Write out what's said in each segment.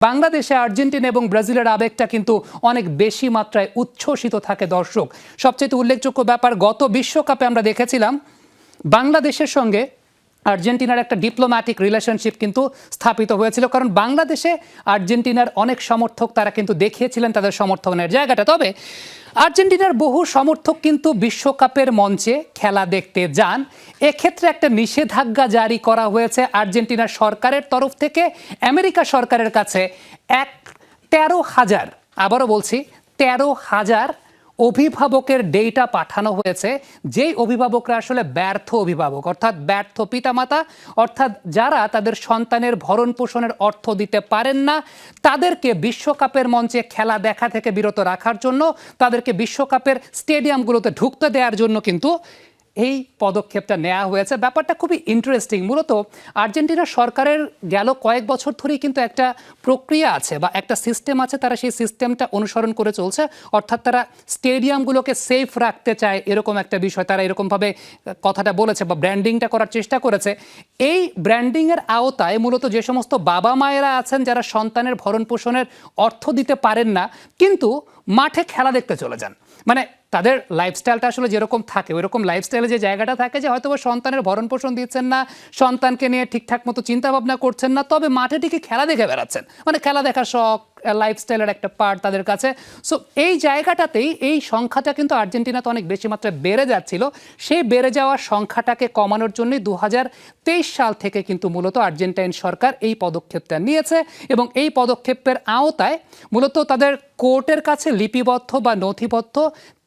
বাংলাদেশে আর্জেন্টিনা এবং ব্রাজিলের আবেগটা কিন্তু অনেক বেশি মাত্রায় উচ্ছ্বসিত থাকে দর্শক। সবচেয়ে উল্লেখযোগ্য ব্যাপার, গত বিশ্বকাপে আমরা দেখেছিলাম বাংলাদেশের সঙ্গে আর্জেন্টিনার একটা ডিপ্লোম্যাটিক রিলেশনশিপ কিন্তু স্থাপিত হয়েছিল, কারণ বাংলাদেশে আর্জেন্টিনার অনেক সমর্থক তারা কিন্তু দেখিয়েছিলেন তাদের সমর্থনের জায়গাটা। তবে আর্জেন্টিনার বহু সমর্থক কিন্তু বিশ্বকাপের মঞ্চে খেলা দেখতে যান। এক্ষেত্রে একটা নিষেধাজ্ঞা জারি করা হয়েছে আর্জেন্টিনার সরকারের তরফ থেকে আমেরিকা সরকারের কাছে। 13,000, আবারও বলছি 13,000 অভিভাবকের ডেটা পাঠানো হয়েছে, যেই অভিভাবকরা আসলে ব্যর্থ অভিভাবক, অর্থাৎ ব্যর্থ পিতামাতা, অর্থাৎ যারা তাদের সন্তানের ভরণ পোষণের অর্থ দিতে পারেন না, তাদেরকে বিশ্বকাপের মঞ্চে খেলা দেখা থেকে বিরত রাখার জন্য, তাদেরকে বিশ্বকাপের স্টেডিয়ামগুলোতে ঢুকতে দেওয়ার জন্য কিন্তু এই পদক্ষেপটা নেওয়া হয়েছে। ব্যাপারটা খুবই ইন্টারেস্টিং। মূলত আর্জেন্টিনার সরকারের গেল কয়েক বছর ধরেই কিন্তু একটা প্রক্রিয়া আছে বা একটা সিস্টেম আছে, তারা সেই সিস্টেমটা অনুসরণ করে চলছে। অর্থাৎ তারা স্টেডিয়ামগুলোকে সেফ রাখতে চায়, এরকম একটা বিষয় তারা এরকমভাবে কথাটা বলেছে বা ব্র্যান্ডিংটা করার চেষ্টা করেছে। এই ব্র্যান্ডিংয়ের আওতায় মূলত যে সমস্ত বাবা মায়েরা আছেন যারা সন্তানের ভরণ পোষণের অর্থ দিতে পারেন না, কিন্তু মাঠে খেলা দেখতে চলে যান, মানে তাদের লাইফস্টাইলটা আসলে যেরকম থাকে ওইরকম লাইফস্টাইলে যে জায়গাটা থাকে যে হয়তো সন্তানের ভরণ পোষণ দিচ্ছেন না, সন্তানকে নিয়ে ঠিকঠাক মতো চিন্তা ভাবনা করছেন না, তবে মাঠে ঠিকই খেলা দেখে বেড়াচ্ছেন, মানে খেলা দেখার শখ লাইফস্টাইলের একটা পার্ট তাদের কাছে। সো এই জায়গাটাতেই এই সংখ্যাটা কিন্তু আর্জেন্টিনাতে অনেক বেশি মাত্রায় বেড়ে যাচ্ছিল। সেই বেড়ে যাওয়ার সংখ্যাটাকে কমানোর জন্যই 2023 সাল থেকে কিন্তু মূলত আর্জেন্টাইন সরকার এই পদক্ষেপটা নিয়েছে, এবং এই পদক্ষেপের আওতায় মূলত তাদের কোর্টের কাছে লিপিবদ্ধ বা নথিবদ্ধ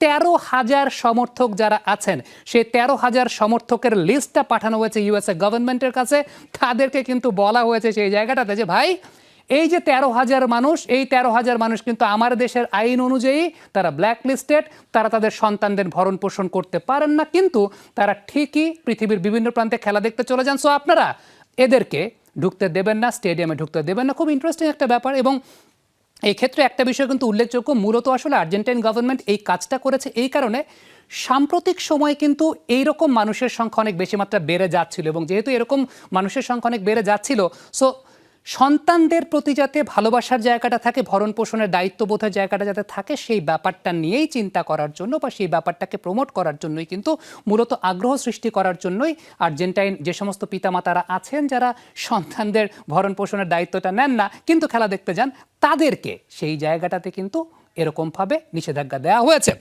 13,000 সমর্থক যারা আছেন, সেই 13,000 সমর্থকের লিস্টটা পাঠানো হয়েছে ইউএসএ গভর্নমেন্টের কাছে। তাদেরকে কিন্তু বলা হয়েছে সেই জায়গাটাতে যে ভাই, এই যে 13,000 মানুষ, এই 13,000 মানুষ কিন্তু আমার দেশের আইন অনুযায়ী তারা ব্ল্যাক লিস্টেড, তারা তাদের সন্তানদের ভরণ পোষণ করতে পারেন না, কিন্তু তারা ঠিকই পৃথিবীর বিভিন্ন প্রান্তে খেলা দেখতে চলে যান। সো আপনারা এদেরকে ঢুকতে দেবেন না, স্টেডিয়ামে ঢুকতে দেবেন না। খুব ইন্টারেস্টিং একটা ব্যাপার। এবং এই ক্ষেত্রে একটা বিষয় কিন্তু উল্লেখযোগ্য, মূলত আসলে আর্জেন্টাইন গভর্নমেন্ট এই কাজটা করেছে এই কারণে, সাম্প্রতিক সময় কিন্তু এইরকম মানুষের সংখ্যা অনেক বেশি মাত্রা বেড়ে যাচ্ছিল, এবং যেহেতু এরকম মানুষের সংখ্যা অনেক বেড়ে যাচ্ছিল, সো সন্তানদের প্রতি যাতে ভালোবাসার জায়গাটা থাকে, ভরণ পোষণের দায়িত্ববোধের জায়গাটা যাতে থাকে, সেই ব্যাপারটা নিয়েই চিন্তা করার জন্য বা সেই ব্যাপারটাকে প্রমোট করার জন্যই কিন্তু মূলত আগ্রহ সৃষ্টি করার জন্যই আর্জেন্টাইন যে সমস্ত পিতামাতারা আছেন যারা সন্তানদের ভরণ পোষণের দায়িত্বটা নেন না কিন্তু খেলা দেখতে যান, তাদেরকে সেই জায়গাটাতে কিন্তু এরকমভাবে নিষেধাজ্ঞা দেওয়া হয়েছে।